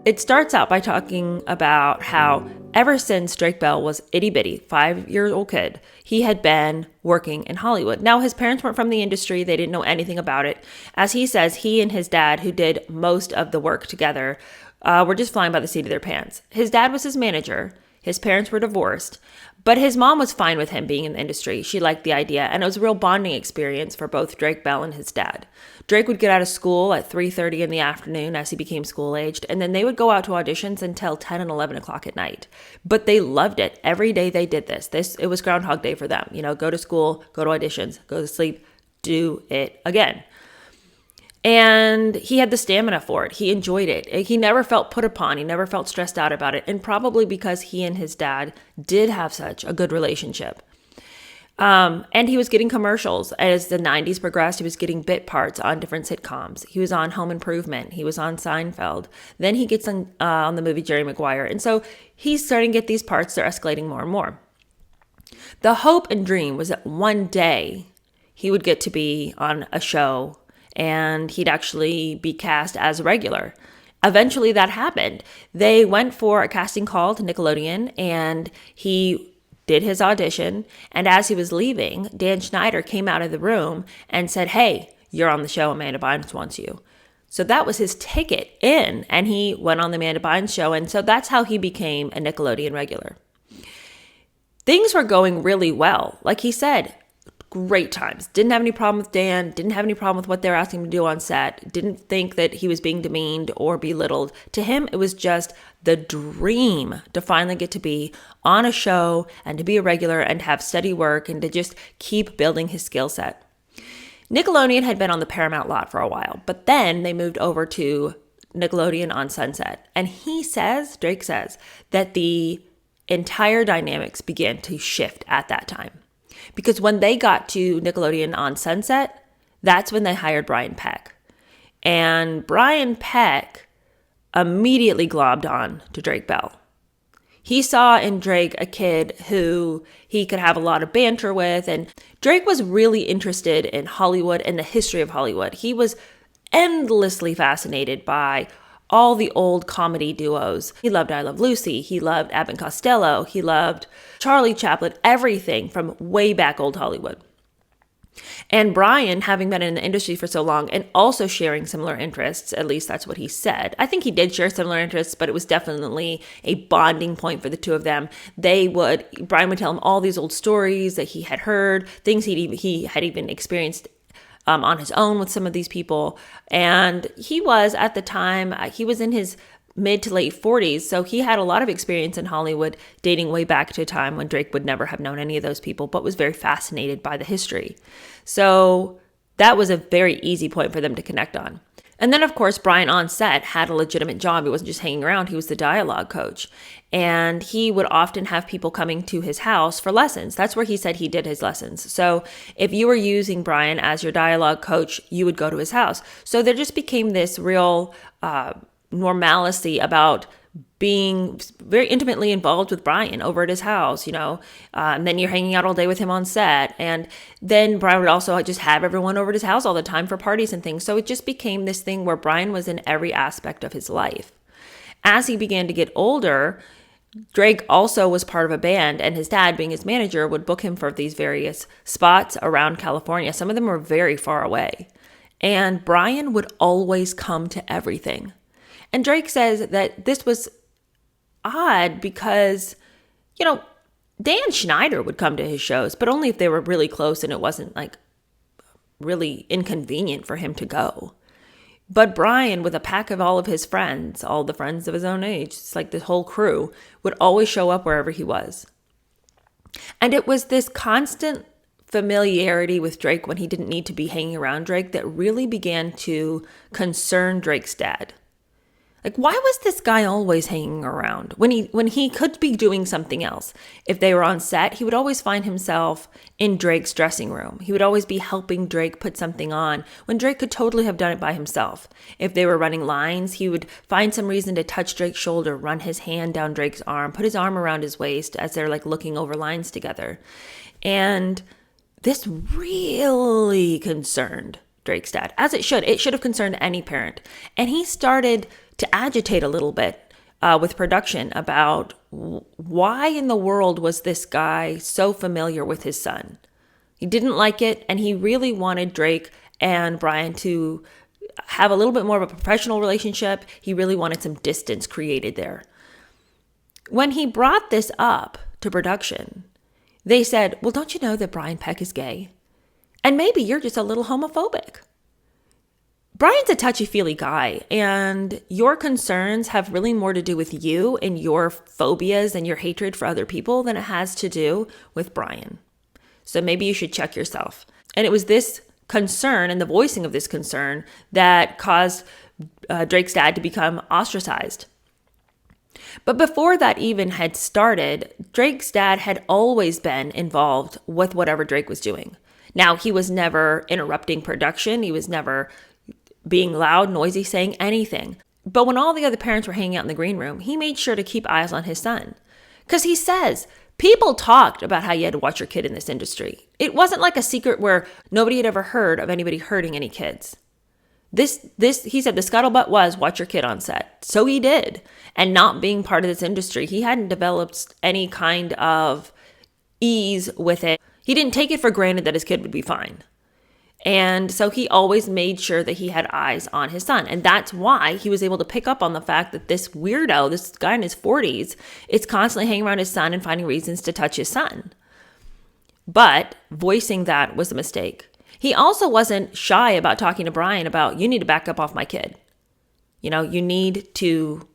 It starts out by talking about how ever since Drake Bell was itty bitty, 5-year-old kid, he had been working in Hollywood. Now, his parents weren't from the industry. They didn't know anything about it. As he says, he and his dad, who did most of the work together, were just flying by the seat of their pants. His dad was his manager. His parents were divorced, but his mom was fine with him being in the industry. She liked the idea, and it was a real bonding experience for both Drake Bell and his dad. Drake would get out of school at 3:30 in the afternoon as he became school-aged, and then they would go out to auditions until 10 and 11 o'clock at night. But they loved it. Every day they did this. It was Groundhog Day for them. Go to school, go to auditions, go to sleep, do it again. And he had the stamina for it. He enjoyed it. He never felt put upon. He never felt stressed out about it. And probably because he and his dad did have such a good relationship. And he was getting commercials. As the 90s progressed, he was getting bit parts on different sitcoms. He was on Home Improvement. He was on Seinfeld. Then he gets on the movie Jerry Maguire. And so he's starting to get these parts. They're escalating more and more. The hope and dream was that one day he would get to be on a show and he'd actually be cast as a regular. Eventually that happened. They went for a casting call to Nickelodeon, and he did his audition. And as he was leaving, Dan Schneider came out of the room and said, "Hey, you're on the show. Amanda Bynes wants you." So that was his ticket in, and he went on the Amanda Bynes show. And so that's how he became a Nickelodeon regular. Things were going really well. Like he said, great times. Didn't have any problem with Dan. Didn't have any problem with what they were asking him to do on set. Didn't think that he was being demeaned or belittled. To him, it was just the dream to finally get to be on a show and to be a regular and have steady work and to just keep building his skill set. Nickelodeon had been on the Paramount lot for a while, but then they moved over to Nickelodeon on Sunset. And Drake says, that the entire dynamics began to shift at that time. Because when they got to Nickelodeon on Sunset, that's when they hired Brian Peck. And Brian Peck immediately globbed on to Drake Bell. He saw in Drake a kid who he could have a lot of banter with. And Drake was really interested in Hollywood and the history of Hollywood. He was endlessly fascinated by all the old comedy duos. He loved I Love Lucy. He loved Abbott and Costello. He loved Charlie Chaplin, everything from way back old Hollywood. And Brian, having been in the industry for so long and also sharing similar interests, at least that's what he said. I think he did share similar interests, but it was definitely a bonding point for the two of them. Brian would tell him all these old stories that he had heard, things he had even experienced on his own with some of these people. And he was, at the time, he was in his mid to late 40s. So he had a lot of experience in Hollywood, dating way back to a time when Drake would never have known any of those people, but was very fascinated by the history. So that was a very easy point for them to connect on. And then, of course, Brian on set had a legitimate job. He wasn't just hanging around. He was the dialogue coach. And he would often have people coming to his house for lessons. That's where he said he did his lessons. So if you were using Brian as your dialogue coach, you would go to his house. So there just became this real normalcy about being very intimately involved with Brian over at his house, and then you're hanging out all day with him on set. And then Brian would also just have everyone over at his house all the time for parties and things. So it just became this thing where Brian was in every aspect of his life. As he began to get older, Drake also was part of a band, and his dad, being his manager, would book him for these various spots around California. Some of them were very far away. And Brian would always come to everything. And Drake says that this was odd because, Dan Schneider would come to his shows, but only if they were really close and it wasn't like really inconvenient for him to go. But Brian, with a pack of all of his friends, all the friends of his own age, it's like the whole crew, would always show up wherever he was. And it was this constant familiarity with Drake when he didn't need to be hanging around Drake that really began to concern Drake's dad. Like, why was this guy always hanging around when he could be doing something else? If they were on set, he would always find himself in Drake's dressing room. He would always be helping Drake put something on when Drake could totally have done it by himself. If they were running lines, he would find some reason to touch Drake's shoulder, run his hand down Drake's arm, put his arm around his waist as they're like looking over lines together. And this really concerned Drake's dad, as it should. It should have concerned any parent. And he started to agitate a little bit with production about why in the world was this guy so familiar with his son. He didn't like it, and he really wanted Drake and Brian to have a little bit more of a professional relationship. He really wanted some distance created there. When he brought this up to production, they said, well, don't you know that Brian Peck is gay? And maybe you're just a little homophobic. Brian's a touchy-feely guy, and your concerns have really more to do with you and your phobias and your hatred for other people than it has to do with Brian. So maybe you should check yourself. And it was this concern and the voicing of this concern that caused Drake's dad to become ostracized. But before that even had started, Drake's dad had always been involved with whatever Drake was doing. Now, he was never interrupting production. He was never being loud, noisy, saying anything. But when all the other parents were hanging out in the green room, he made sure to keep eyes on his son. Because he says, people talked about how you had to watch your kid in this industry. It wasn't like a secret where nobody had ever heard of anybody hurting any kids. This, he said, the scuttlebutt was watch your kid on set. So he did. And not being part of this industry, he hadn't developed any kind of ease with it. He didn't take it for granted that his kid would be fine. And so he always made sure that he had eyes on his son. And that's why he was able to pick up on the fact that this weirdo, this guy in his 40s, is constantly hanging around his son and finding reasons to touch his son. But voicing that was a mistake. He also wasn't shy about talking to Brian about, you need to back up off my kid. You know, you need to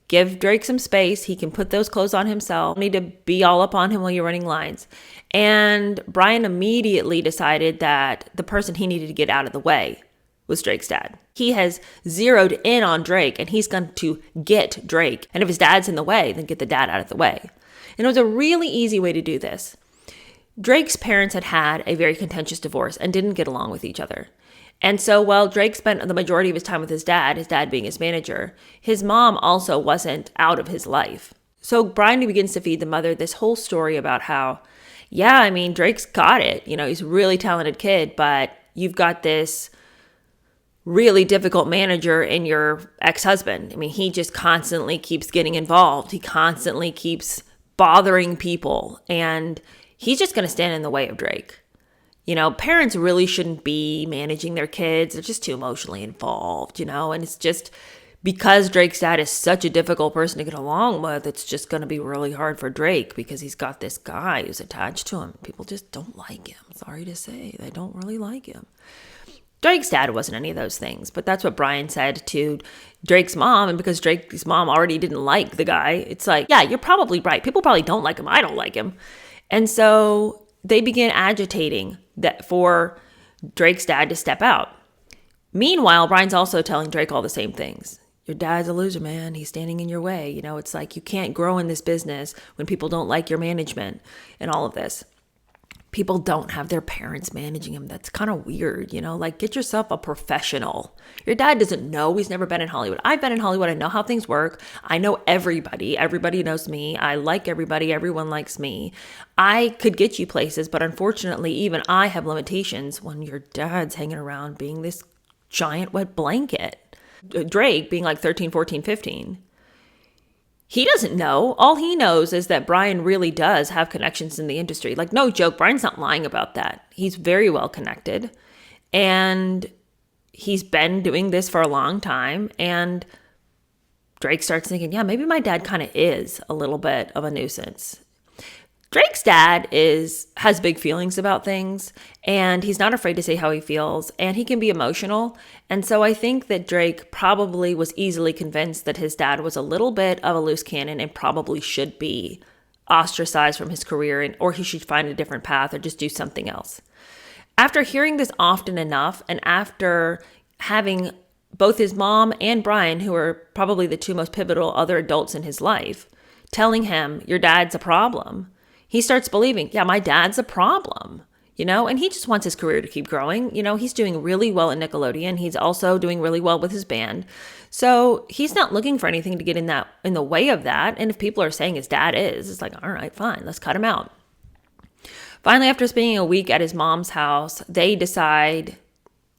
give Drake some space. He can put those clothes on himself. You need to be all up on him while you're running lines. And Brian immediately decided that the person he needed to get out of the way was Drake's dad. He has zeroed in on Drake, and he's going to get Drake. And if his dad's in the way, then get the dad out of the way. And it was a really easy way to do this. Drake's parents had had a very contentious divorce and didn't get along with each other. And so while Drake spent the majority of his time with his dad being his manager, his mom also wasn't out of his life. So Brian begins to feed the mother this whole story about how, yeah, I mean, Drake's got it. You know, he's a really talented kid, but you've got this really difficult manager in your ex-husband. I mean, he just constantly keeps getting involved. He constantly keeps bothering people, and he's just going to stand in the way of Drake. You know, parents really shouldn't be managing their kids. They're just too emotionally involved, you know, and it's just because Drake's dad is such a difficult person to get along with, it's just going to be really hard for Drake because he's got this guy who's attached to him. People just don't like him. Sorry to say, they don't really like him. Drake's dad wasn't any of those things, but that's what Brian said to Drake's mom. And because Drake's mom already didn't like the guy, it's like, yeah, you're probably right. People probably don't like him. I don't like him. And so they began agitating that for Drake's dad to step out. Meanwhile, Brian's also telling Drake all the same things. Your dad's a loser, man. He's standing in your way. You know, it's like you can't grow in this business when people don't like your management and all of this. People don't have their parents managing them. That's kind of weird, you know, like get yourself a professional. Your dad doesn't know. He's never been in Hollywood. I've been in Hollywood. I know how things work. I know everybody. Everybody knows me. I like everybody. Everyone likes me. I could get you places, but unfortunately, even I have limitations when your dad's hanging around being this giant wet blanket. Drake being like 13, 14, 15. He doesn't know. All he knows is that Brian really does have connections in the industry. Like, no joke, Brian's not lying about that. He's very well connected. And he's been doing this for a long time. And Drake starts thinking, yeah, maybe my dad kind of is a little bit of a nuisance. Drake's dad has big feelings about things, and he's not afraid to say how he feels, and he can be emotional. And so I think that Drake probably was easily convinced that his dad was a little bit of a loose cannon and probably should be ostracized from his career, or he should find a different path or just do something else. After hearing this often enough, and after having both his mom and Brian, who are probably the two most pivotal other adults in his life, telling him, your dad's a problem, he starts believing, yeah, my dad's a problem, you know, and he just wants his career to keep growing. You know, he's doing really well at Nickelodeon. He's also doing really well with his band. So he's not looking for anything to get in the way of that. And if people are saying his dad is, it's like, all right, fine, let's cut him out. Finally, after spending a week at his mom's house, they decide,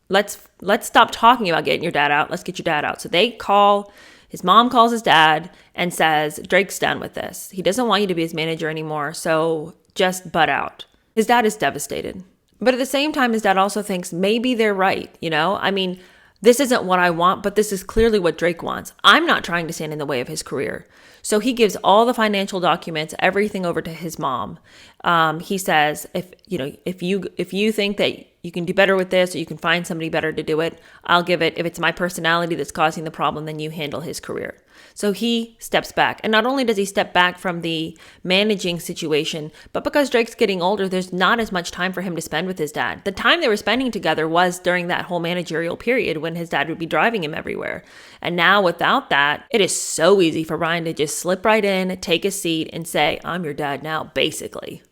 let's stop talking about getting your dad out. Let's get your dad out. So they call His mom calls his dad and says, Drake's done with this. He doesn't want you to be his manager anymore, so just butt out. His dad is devastated. But at the same time, his dad also thinks maybe they're right, you know? I mean, this isn't what I want, but this is clearly what Drake wants. I'm not trying to stand in the way of his career. So he gives all the financial documents, everything over to his mom. He says, if you think that you can do better with this, or you can find somebody better to do it, I'll give it. If it's my personality that's causing the problem, then you handle his career. So he steps back. And not only does he step back from the managing situation, but because Drake's getting older, there's not as much time for him to spend with his dad. The time they were spending together was during that whole managerial period when his dad would be driving him everywhere. And now without that, it is so easy for Brian to just slip right in, take a seat, and say, I'm your dad now, basically.